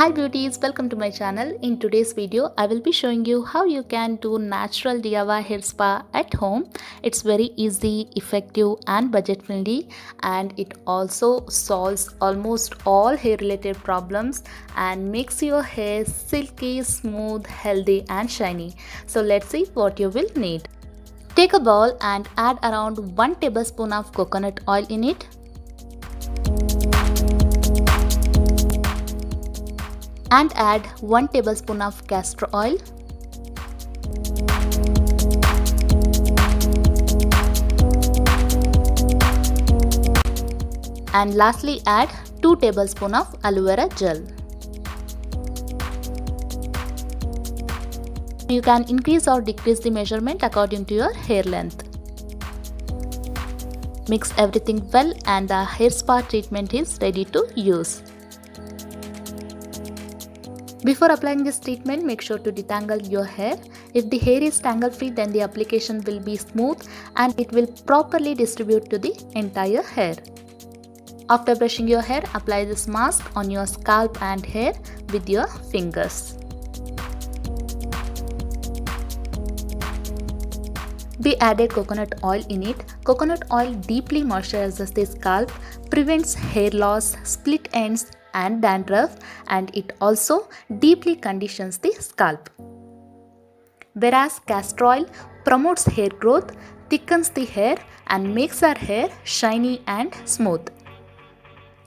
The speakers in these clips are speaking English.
Hi beauties, welcome to my channel. In today's video, I will be showing you how you can do natural DIY hair spa at home. It's very easy, effective and budget friendly, and it also solves almost all hair related problems and makes your hair silky, smooth, healthy and shiny. So let's see what you will need. Take a bowl and add around 1 tablespoon of coconut oil in it. And add 1 tablespoon of castor oil. And lastly add 2 tablespoons of aloe vera gel. You can increase or decrease the measurement according to your hair length. Mix everything well and the hair spa treatment is ready to use. Before applying this treatment, make sure to detangle your hair. If the hair is tangle free, then the application will be smooth and it will properly distribute to the entire hair. After brushing your hair, apply this mask on your scalp and hair with your fingers. We added coconut oil in it. Coconut oil deeply moisturizes the scalp, prevents hair loss, split ends and dandruff, and it also deeply conditions the scalp. Whereas castor oil promotes hair growth, thickens the hair and makes our hair shiny and smooth.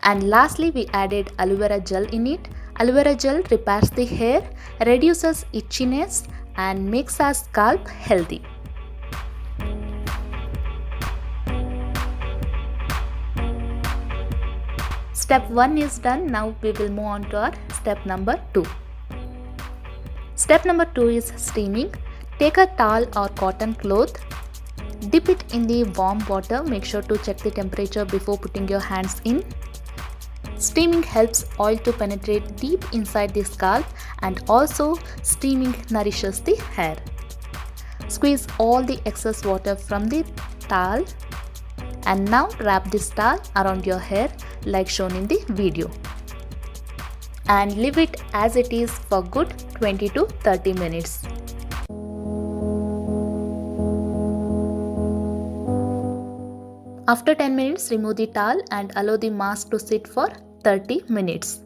And lastly we added aloe vera gel in it. Aloe vera gel repairs the hair, reduces itchiness and makes our scalp healthy. Step 1 is done. Now we will move on to our step number 2. Step number 2 is steaming. Take a towel or cotton cloth, dip it in the warm water. Make sure to check the temperature before putting your hands in. Steaming helps oil to penetrate deep inside the scalp, and also steaming nourishes the hair. Squeeze all the excess water from the towel and now wrap this towel around your hair like shown in the video and leave it as it is for good 20 to 30 minutes. After 10 minutes, remove the towel and allow the mask to sit for 30 minutes.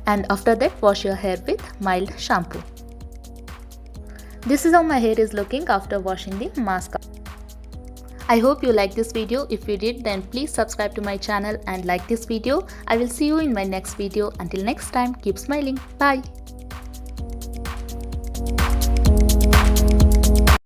And after that, wash your hair with mild shampoo. This is how my hair is looking after washing the mask. I hope you like this video. If you did, then please subscribe to my channel and like this video. I will see you in my next video. Until next time, keep smiling. Bye.